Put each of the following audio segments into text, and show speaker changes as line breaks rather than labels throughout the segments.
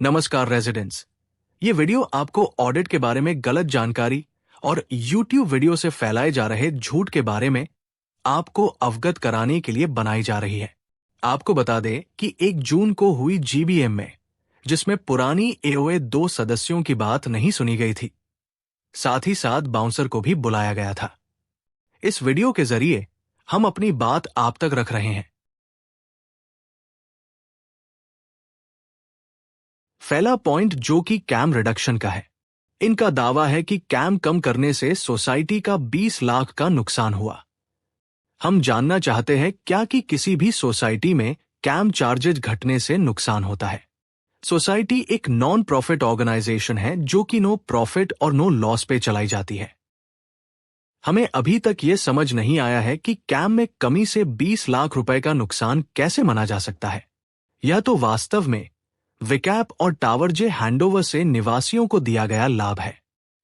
नमस्कार रेजिडेंट्स। ये वीडियो आपको ऑडिट के बारे में गलत जानकारी और YouTube वीडियो से फैलाए जा रहे झूठ के बारे में आपको अवगत कराने के लिए बनाई जा रही है। आपको बता दें कि 1 जून को हुई GBM में, जिसमें पुरानी AOA 2 सदस्यों की बात नहीं सुनी गई थी, साथ ही साथ बाउंसर को भी बुलाया गया था। इस वीडियो के जरिए हम अपनी बात आप तक रख रहे हैं। पहला पॉइंट जो कि कैम रिडक्शन का है। इनका दावा है कि कैम कम करने से सोसाइटी का 20 लाख का नुकसान हुआ। हम जानना चाहते हैं क्या कि किसी भी सोसाइटी में कैम चार्जेज घटने से नुकसान होता है। सोसाइटी एक नॉन प्रॉफिट ऑर्गेनाइजेशन है जो कि नो प्रॉफिट और नो लॉस पे चलाई जाती है। हमें अभी तक ये समझ नहीं आया है कि कैम में कमी से 20 लाख रुपए का नुकसान कैसे माना जा सकता है। यह तो वास्तव में विकैप और टावर जे हैंडओवर से निवासियों को दिया गया लाभ है।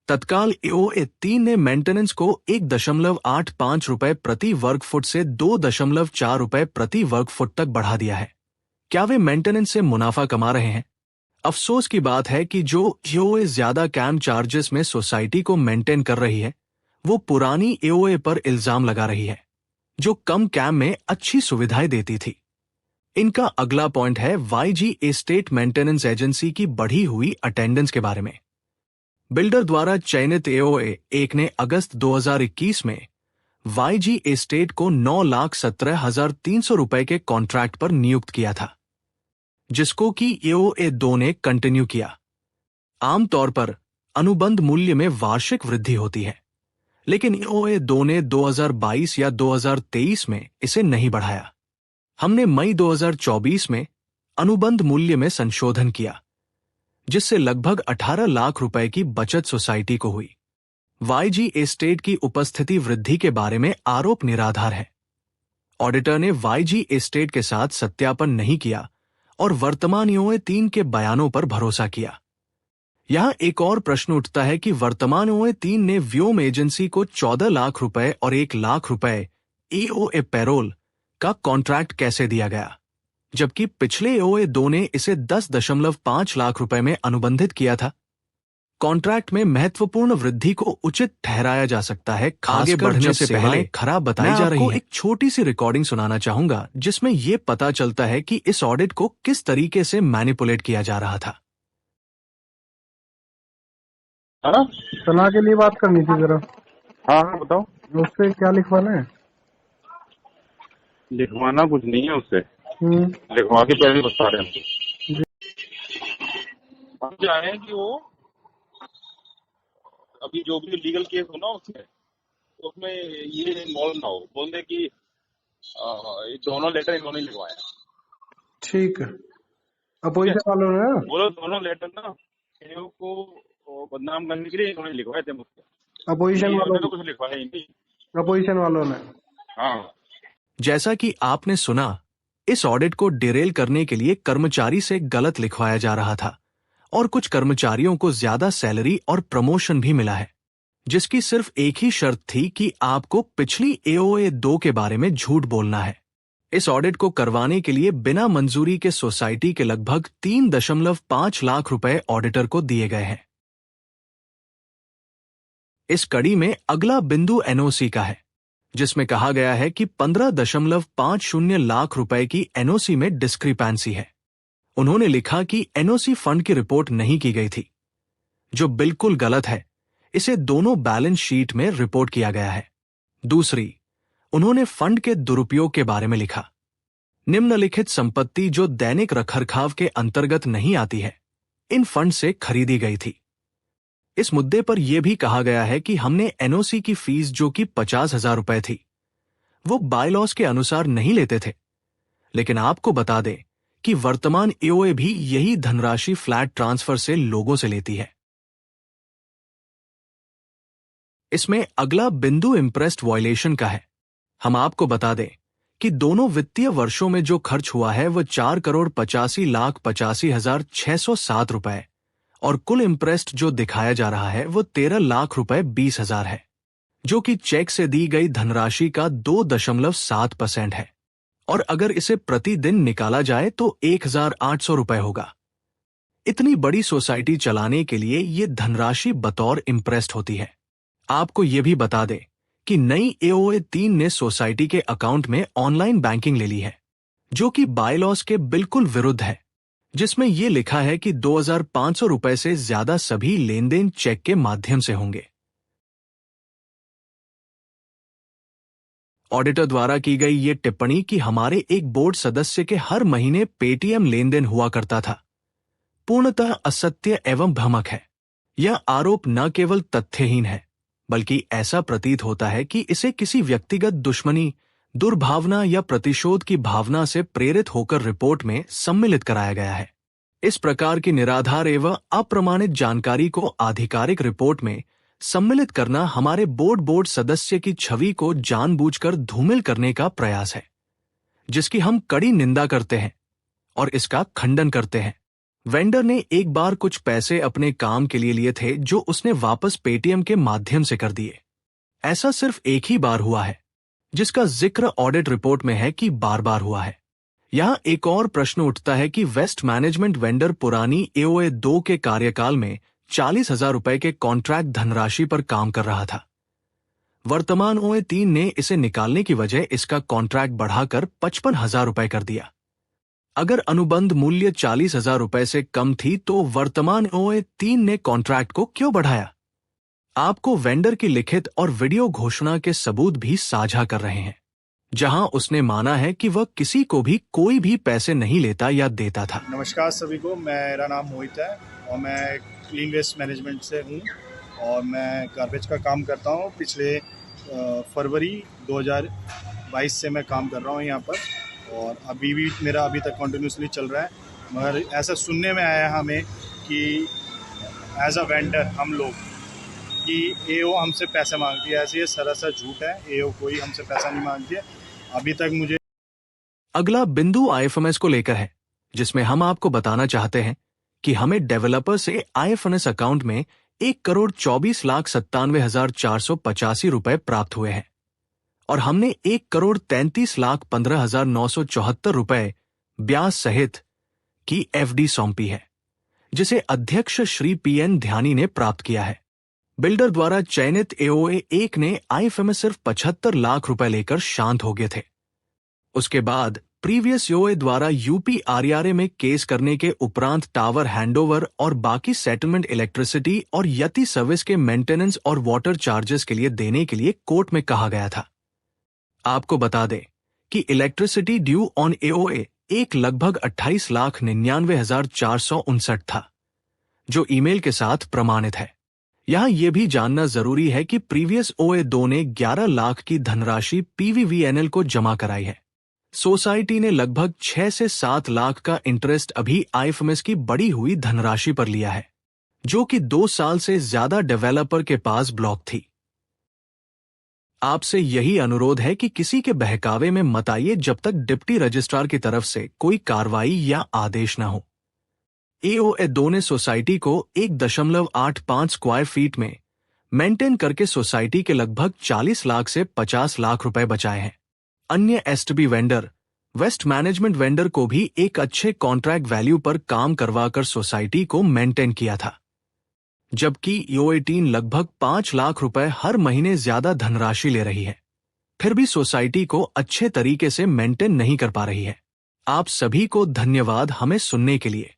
तत्काल AOA 3 ने मेंटेनेंस को 1.85 रुपए प्रति वर्ग फुट से 2.4 रुपए प्रति वर्ग फुट तक बढ़ा दिया है। क्या वे मेंटेनेंस से मुनाफा कमा रहे हैं? अफसोस की बात है कि जो AOA ज्यादा कैम चार्जेस में सोसाइटी को मेंटेन कर रही है, वो पुरानी AOA पर इल्जाम लगा रही है, जो कम कैम में अच्छी सुविधाएं देती थी। इनका अगला पॉइंट है YG एस्टेट मेंटेनेंस एजेंसी की बढ़ी हुई अटेंडेंस के बारे में। बिल्डर द्वारा चयनित AOA 1 ने अगस्त 2021 में YG एस्टेट को 9,17,300 रुपए के कॉन्ट्रैक्ट पर नियुक्त किया था, जिसको कि AOA 2 ने कंटिन्यू किया। आमतौर पर अनुबंध मूल्य में वार्षिक वृद्धि होती है, लेकिन AOA 2 ने 2022 या 2023 में इसे नहीं बढ़ाया। हमने मई 2024 में अनुबंध मूल्य में संशोधन किया, जिससे लगभग 18 लाख रुपए की बचत सोसाइटी को हुई। YG एस्टेट की उपस्थिति वृद्धि के बारे में आरोप निराधार है। ऑडिटर ने YG एस्टेट के साथ सत्यापन नहीं किया और वर्तमान AOA 3 के बयानों पर भरोसा किया। यहां एक और प्रश्न उठता है कि वर्तमान AOA 3 ने व्योम एजेंसी को 14 लाख रुपए और 1 लाख रुपए AOA पैरोल का कॉन्ट्रैक्ट कैसे दिया गया, जबकि पिछले AOA 2 ने इसे 10.5 लाख रुपए में अनुबंधित किया था। कॉन्ट्रैक्ट में महत्वपूर्ण वृद्धि को उचित ठहराया जा सकता है, आगे बढ़ने से पहले खराब बताई जा रही है। एक छोटी सी रिकॉर्डिंग सुनाना चाहूंगा जिसमें यह पता चलता है कि इस ऑडिट को किस तरीके से मैनिपुलेट किया जा रहा था।
सना के लिए बात करनी थी जरा।
हाँ बताओ।
उससे क्या लिखवाना है?
लिखवाना कुछ नहीं है उससे, लिखवा के पहले बता रहे हैं। हम चाह रहे हैं कि वो अभी जो भी लीगल केस हो ना उसमें ये इन्वॉल्व ना हो। बोल दे कि दोनों लेटर इन्होंने लिखवाया।
ठीक है। अपोजिशन वालों ने
बोलो दोनों लेटर ना को बदनाम करने के लिए इन्होंने लिखवाए थे मुझसे।
अपोजिशन वालों
ने कुछ लिखवाया ही नहीं।
अपोजिशन वालों ने।
हाँ,
जैसा कि आपने सुना, इस ऑडिट को डिरेल करने के लिए कर्मचारी से गलत लिखवाया जा रहा था और कुछ कर्मचारियों को ज्यादा सैलरी और प्रमोशन भी मिला है, जिसकी सिर्फ एक ही शर्त थी कि आपको पिछली AOA 2 के बारे में झूठ बोलना है। इस ऑडिट को करवाने के लिए बिना मंजूरी के सोसाइटी के लगभग 3.5 लाख रुपए ऑडिटर को दिए गए हैं। इस कड़ी में अगला बिंदु NOC का है, जिसमें कहा गया है कि 15.50 लाख रुपए की NOC में डिस्क्रिपेंसी है। उन्होंने लिखा कि NOC फंड की रिपोर्ट नहीं की गई थी, जो बिल्कुल गलत है। इसे दोनों बैलेंस शीट में रिपोर्ट किया गया है। दूसरी, उन्होंने फंड के दुरुपयोग के बारे में लिखा। निम्नलिखित संपत्ति जो दैनिक रखरखाव के अंतर्गत नहीं आती है, इन फंड से खरीदी गई थी। इस मुद्दे पर यह भी कहा गया है कि हमने NOC की फीस जो कि 50,000 रुपए थी, वो बायलॉज के अनुसार नहीं लेते थे, लेकिन आपको बता दें कि वर्तमान AOA भी यही धनराशि फ्लैट ट्रांसफर से लोगों से लेती है। इसमें अगला बिंदु इंप्रेस्ड वायलेशन का है। हम आपको बता दें कि दोनों वित्तीय वर्षों में जो खर्च हुआ है वह 4,85,85,607 रुपए और कुल इंप्रेस्ट जो दिखाया जा रहा है वो 13 लाख रुपए 20,000 है, जो कि चेक से दी गई धनराशि का 2.7% है। और अगर इसे प्रतिदिन निकाला जाए तो 1,800 रुपए होगा। इतनी बड़ी सोसाइटी चलाने के लिए ये धनराशि बतौर इम्प्रेस्ड होती है। आपको ये भी बता दें कि नई AOA 3 ने सोसाइटी के अकाउंट में ऑनलाइन बैंकिंग ले ली है, जो कि बायलॉज के बिल्कुल विरुद्ध है, जिसमें यह लिखा है कि 2500 रुपए से ज्यादा सभी लेन देन चेक के माध्यम से होंगे। ऑडिटर द्वारा की गई ये टिप्पणी कि हमारे एक बोर्ड सदस्य के हर महीने पेटीएम लेन देन हुआ करता था, पूर्णतः असत्य एवं भ्रामक है। यह आरोप न केवल तथ्यहीन है, बल्कि ऐसा प्रतीत होता है कि इसे किसी व्यक्तिगत दुश्मनी, दुर्भावना या प्रतिशोध की भावना से प्रेरित होकर रिपोर्ट में सम्मिलित कराया गया है। इस प्रकार की निराधार एवं अप्रमाणित जानकारी को आधिकारिक रिपोर्ट में सम्मिलित करना हमारे बोर्ड सदस्य की छवि को जानबूझकर धूमिल करने का प्रयास है, जिसकी हम कड़ी निंदा करते हैं और इसका खंडन करते हैं। वेंडर ने एक बार कुछ पैसे अपने काम के लिए लिए थे, जो उसने वापस पेटीएम के माध्यम से कर दिए। ऐसा सिर्फ एक ही बार हुआ है, जिसका जिक्र ऑडिट रिपोर्ट में है कि बार बार हुआ है। यहां एक और प्रश्न उठता है कि वेस्ट मैनेजमेंट वेंडर पुरानी AOA 2 के कार्यकाल में 40,000 रुपए के कॉन्ट्रैक्ट धनराशि पर काम कर रहा था। वर्तमान OA 3 ने इसे निकालने की वजह इसका कॉन्ट्रैक्ट बढ़ाकर 55,000 रुपए कर दिया। अगर अनुबंध मूल्य 40,000 रुपए से कम थी तो वर्तमान OA 3 ने कॉन्ट्रैक्ट को क्यों बढ़ाया? आपको वेंडर की लिखित और वीडियो घोषणा के सबूत भी साझा कर रहे हैं, जहां उसने माना है कि वह किसी को भी कोई भी पैसे नहीं लेता या देता था।
नमस्कार सभी को, मेरा नाम मोहित है और मैं क्लीन वेस्ट मैनेजमेंट से हूं और मैं गार्बेज का काम करता हूं। पिछले फरवरी 2022 से मैं काम कर रहा हूं यहाँ पर और अभी भी मेरा अभी तक कंटिन्यूसली चल रहा है। मगर ऐसा सुनने में आया हमें कि एज अ वेंडर हम लोग कि AO हमसे पैसे मांगती है। ऐसे ये सरासर झूठ है। AO कोई हमसे पैसा नहीं मांगती है अभी तक। मुझे
अगला बिंदु IFMS को लेकर है, जिसमें हम आपको बताना चाहते हैं कि हमें डेवलपर से IFMS अकाउंट में 1,24,97,485 रुपए प्राप्त हुए हैं और हमने 1,33,15,974 रुपए ब्याज सहित की FD सौंपी है, जिसे अध्यक्ष श्री PN ध्यानी ने प्राप्त किया है। बिल्डर द्वारा चयनित AOA 1 ने IFMS सिर्फ 75 लाख रुपए लेकर शांत हो गए थे। उसके बाद प्रीवियस AOA द्वारा UP RRA में केस करने के उपरांत टावर हैंडओवर और बाकी सेटलमेंट इलेक्ट्रिसिटी और यति सर्विस के मेंटेनेंस और वाटर चार्जेस के लिए देने के लिए कोर्ट में कहा गया था। आपको बता दें कि इलेक्ट्रिसिटी ड्यू ऑन AOA 1 लगभग 28,99,459 था, जो ईमेल के साथ प्रमाणित है। यहां यह भी जानना जरूरी है कि प्रीवियस OA 2 ने 11 लाख की धनराशि PVVNL को जमा कराई है। सोसाइटी ने लगभग 6 से 7 लाख का इंटरेस्ट अभी IFMS की बढ़ी हुई धनराशि पर लिया है, जो कि 2 साल से ज्यादा डेवलपर के पास ब्लॉक थी। आपसे यही अनुरोध है कि किसी के बहकावे में मत आइए जब तक डिप्टी रजिस्ट्रार की तरफ से कोई कार्रवाई या आदेश न हो। AOA 2 ने सोसाइटी को 1.85 स्क्वायर फीट में मेंटेन करके सोसाइटी के लगभग 40 लाख से 50 लाख रुपए बचाए हैं। अन्य STB vendor, waste management vendor को भी एक अच्छे कॉन्ट्रैक्ट वैल्यू पर काम करवाकर सोसाइटी को मेंटेन किया था, जबकि AOA 3 लगभग 5 लाख रुपए हर महीने ज्यादा धनराशि ले रही है, फिर भी सोसाइटी को अच्छे तरीके से मेंटेन नहीं कर पा रही है। आप सभी को धन्यवाद हमें सुनने के लिए।